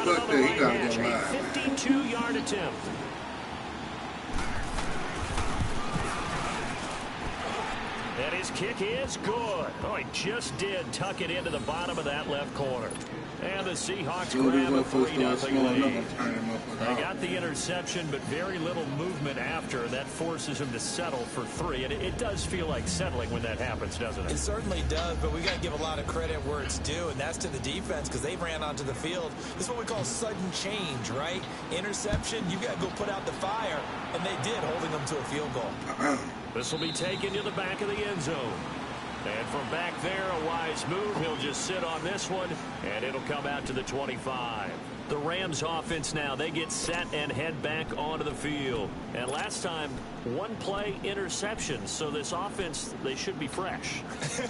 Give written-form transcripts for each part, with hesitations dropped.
got another late catch, a 52-yard attempt. And his kick is good. Oh, he just did tuck it into the bottom of that left corner. And the Seahawks grab a 3-0 lead. They got the interception, but very little movement after. That forces him to settle for 3. And it does feel like settling when that happens, doesn't it? It certainly does, but we got to give a lot of credit where it's due, and that's to the defense because they ran onto the field. This is what we call sudden change, right? Interception, you got to go put out the fire, and they did, holding them to a field goal. This will be taken to the back of the end zone. And from back there, a wise move. He'll just sit on this one, and it'll come out to the 25. The Rams offense now, they get set and head back onto the field. And last time, one play interception. So this offense, they should be fresh.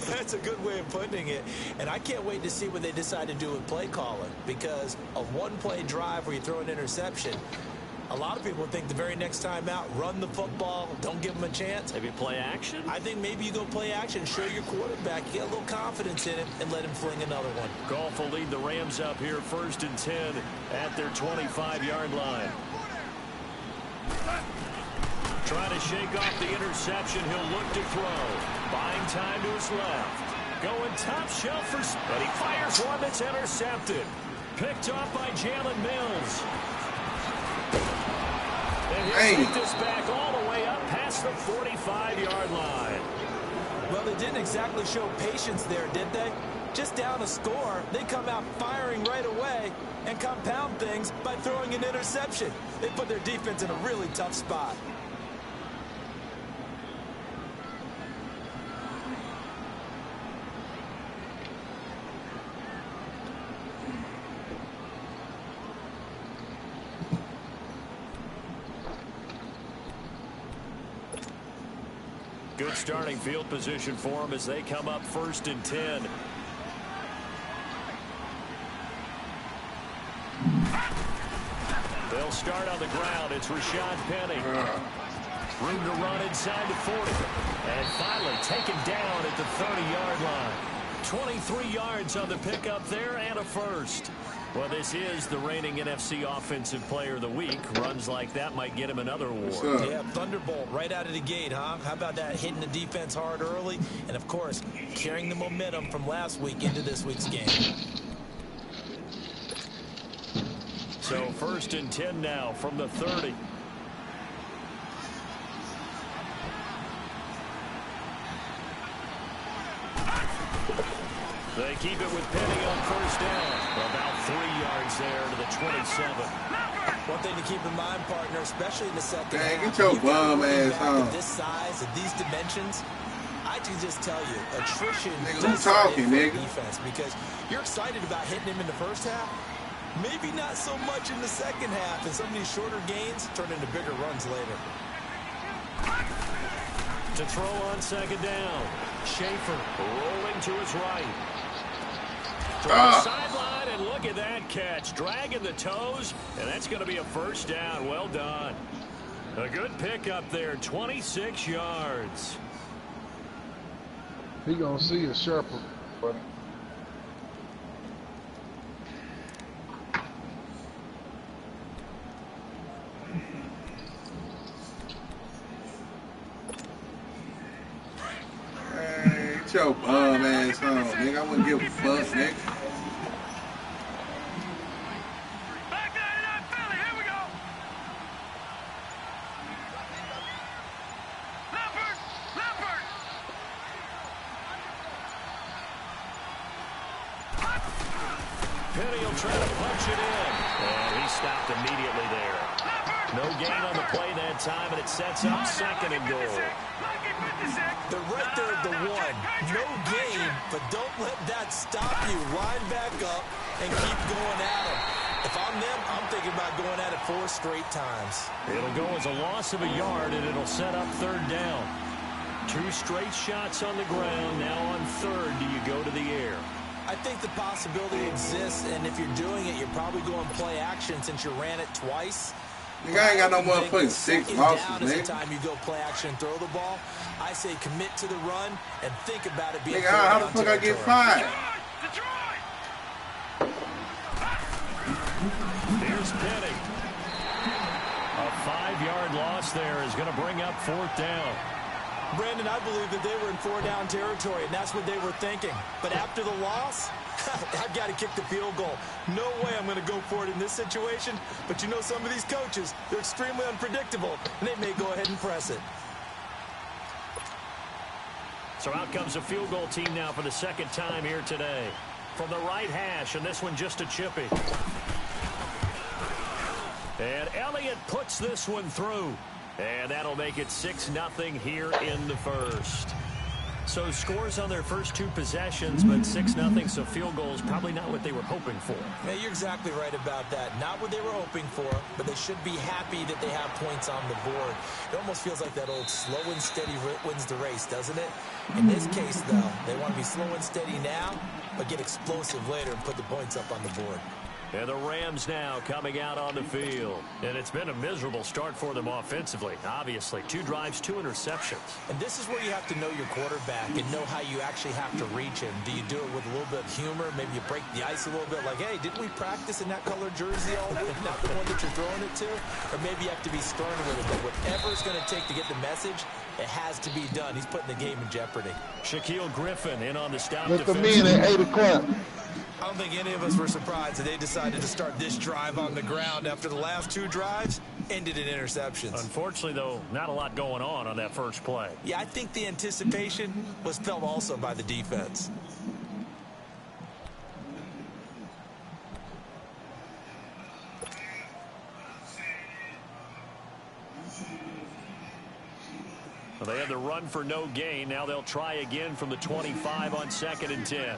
That's a good way of putting it. And I can't wait to see what they decide to do with play calling. Because a one-play drive where you throw an interception, a lot of people think the very next time out, run the football, don't give them a chance. Maybe play action? I think maybe you go play action, show your quarterback, get a little confidence in him, and let him fling another one. Goff will lead the Rams up here 1st and 10 at their 25-yard line. Trying to shake off the interception. He'll look to throw. Buying time to his left. Going top shelf for... But he fires one that's intercepted. Picked off by Jalen Mills. And he'll take this back all the way up past the 45-yard line. Well, they didn't exactly show patience there, did they? Just down a score, they come out firing right away and compound things by throwing an interception. They put their defense in a really tough spot. Good starting field position for them as they come up 1st and 10. They'll start on the ground. It's Rashad Penny. Room to run inside the 40. And finally taken down at the 30-yard line. 23 yards on the pickup there and a first. Well, this is the reigning NFC Offensive Player of the Week. Runs like that might get him another award. Yeah, thunderbolt right out of the gate, huh? How about that, hitting the defense hard early? And, of course, carrying the momentum from last week into this week's game. So 1st and 10 now from the 30. They keep it with Penny on 1st down. About 3 yards there to the 27. One thing to keep in mind, partner, especially in the second half. Get your bum ass home. This size, at these dimensions, I can just tell you, attrition does talking, nigga. Defense, because you're excited about hitting him in the first half. Maybe not so much in the second half, and some of these shorter gains turn into bigger runs later. To throw on 2nd down. Schaefer rolling to his right. To the sideline, and look at that catch. Dragging the toes, and that's going to be a 1st down. Well done. A good pickup there, 26 yards. He going to see a sharper, buddy. Your bum ass home, nigga. I wouldn't give a fuck, nigga. Back there to that Philly. Here we go. Leopard. Penny will try to punch it in. And he stopped immediately there. No gain on the play that time, and it sets up 2nd and goal. They're right there at the 1. No gain, but don't let that stop you. Line back up and keep going at them. If I'm them, I'm thinking about going at it 4 straight times. It'll go as a loss of a yard, and it'll set up 3rd down. 2 straight shots on the ground. Now on 3rd, do you go to the air? I think the possibility exists, and if you're doing it, you're probably going play action since you ran it twice. Nigga, I ain't got no motherfucking 6 losses, man. Every time you go play action and throw the ball, I say commit to the run and think about it being. Nigga, how the fuck I get 5? Here's Penny. A 5-yard loss there is going to bring up 4th down. Brandon, I believe that they were in 4-down territory, and that's what they were thinking. But after the loss, I've got to kick the field goal. No way I'm going to go for it in this situation. But you know, some of these coaches, they're extremely unpredictable, and they may go ahead and press it. So out comes a field goal team now for the 2nd time here today. From the right hash, and this one just a chippy. And Elliott puts this one through. And that'll make it 6-0 here in the first. So scores on their first 2 possessions, but 6-0, so field goal is probably not what they were hoping for. Yeah, you're exactly right about that. Not what they were hoping for, but they should be happy that they have points on the board. It almost feels like that old slow and steady wins the race, doesn't it? In this case, though, they want to be slow and steady now, but get explosive later and put the points up on the board. And the Rams now coming out on the field. And it's been a miserable start for them offensively. Obviously, 2 drives, 2 interceptions. And this is where you have to know your quarterback and know how you actually have to reach him. Do you do it with a little bit of humor? Maybe you break the ice a little bit like, hey, didn't we practice in that color jersey all week? Not the one that you're throwing it to? Or maybe you have to be stern with it. But whatever it's going to take to get the message, it has to be done. He's putting the game in jeopardy. Shaquille Griffin in on the stop Let the defense. men at 8 o'clock. I don't think any of us were surprised that they decided to start this drive on the ground after the last 2 drives ended in interceptions. Unfortunately, though, not a lot going on that first play. Yeah, I think the anticipation was felt also by the defense. Well, they had the run for no gain. Now they'll try again from the 25 on 2nd and 10.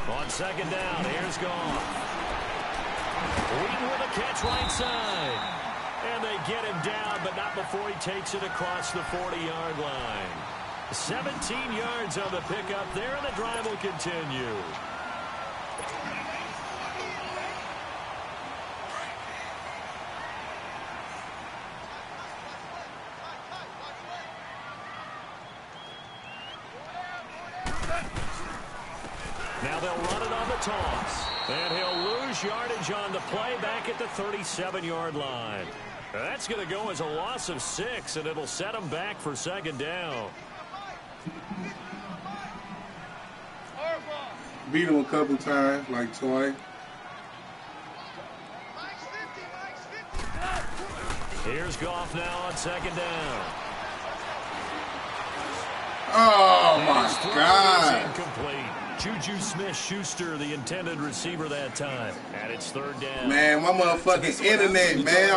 On 2nd down, here's Goff. Wheaton with a catch right side. And they get him down, but not before he takes it across the 40-yard line. 17 yards on the pickup there, and the drive will continue. Now they'll run it on the toss. And he'll lose yardage on the play back at the 37-yard line. That's going to go as a loss of 6, and it'll set him back for 2nd down. Beat him a couple times, like twice. Here's Goff now on 2nd down. Oh, my God. Incomplete. Juju Smith-Schuster, the intended receiver that time. And it's 3rd down. Man, my motherfucking internet, man.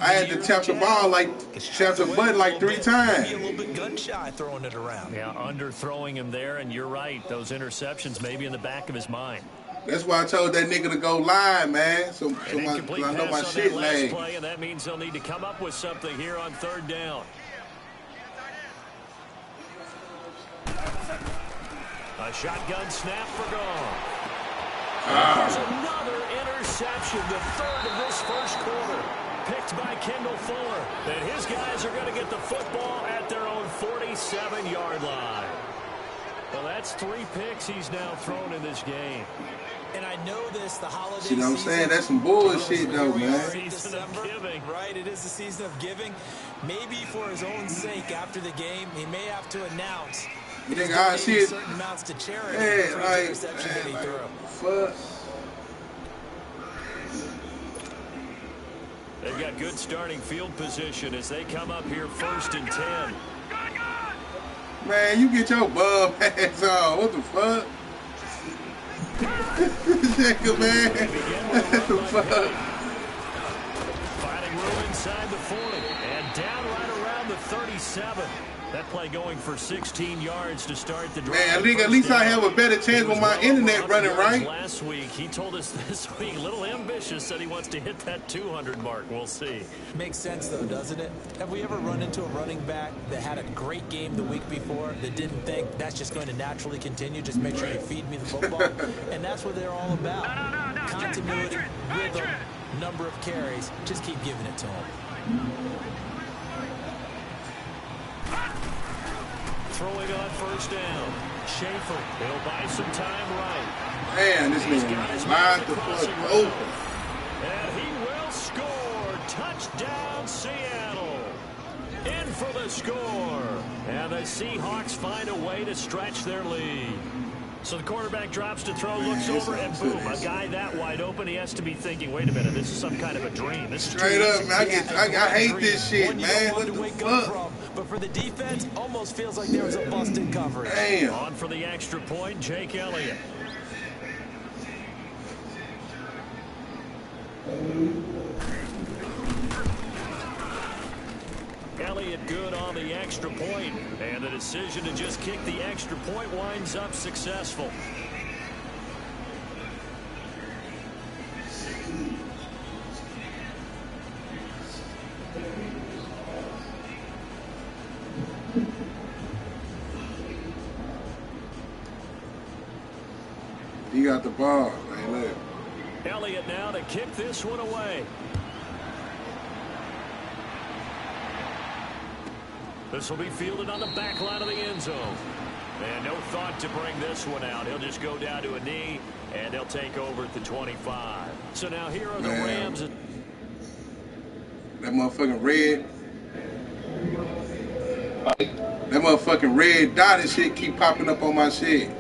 I had to tap the ball tap the button like 3 times. Maybe a little bit gun shy throwing it around. Yeah, underthrowing him there, and you're right. Those interceptions may be in the back of his mind. That's why I told that nigga to go live, man. So I know my shit, man. Play, and that means they'll need to come up with something here on 3rd down. A shotgun snap for Goff. There's another interception, the 3rd of this first quarter. Picked by Kendall Fuller. And his guys are going to get the football at their own 47-yard line. Well, that's 3 picks he's now thrown in this game. And I know this, the holiday See what I'm saying? That's some bullshit, though, man. Season of giving. Right, it is the season of giving. Maybe for his own sake after the game, he may have to announce Nigga, I see it. certain amounts to charity Yeah, for each like, interception that he threw. Fuck. They've got good starting field position as they come up here 1st and 10. Man, you get your bum ass on. What the fuck? Nigga, man. What the fuck? Finding room inside the 40 and down right around the 37. That play going for 16 yards to start the drive. Man, I think at least I have a better chance with my internet running right. Last week, he told us this week, a little ambitious, said he wants to hit that 200 mark. We'll see. Makes sense, though, doesn't it? Have we ever run into a running back that had a great game the week before that didn't think that's just going to naturally continue? Just make sure you feed me the football. And that's what they're all about. Continuity, rhythm, number of carries. Just keep giving it to them. Throwing on 1st down. Schaefer. He'll buy some time right. Man, this nigga lined the fuck open. And he will score. Touchdown, Seattle. In for the score. And the Seahawks find a way to stretch their lead. So the quarterback drops to throw, looks over, and boom, a guy that wide open, he has to be thinking, wait a minute, this is some kind of a dream. This is straight up, man. I hate this shit, man. What the fuck? But for the defense, almost feels like there was a busted coverage. Damn. On for the extra point, Jake Elliott. Elliott good on the extra point, and the decision to just kick the extra point winds up successful. He got the ball. Hey, look. Elliott now to kick this one away. This will be fielded on the back line of the end zone. And no thought to bring this one out. He'll just go down to a knee, and they'll take over at the 25. So now here are the Rams. That motherfucking red. That motherfucking red dotted shit keep popping up on my shit.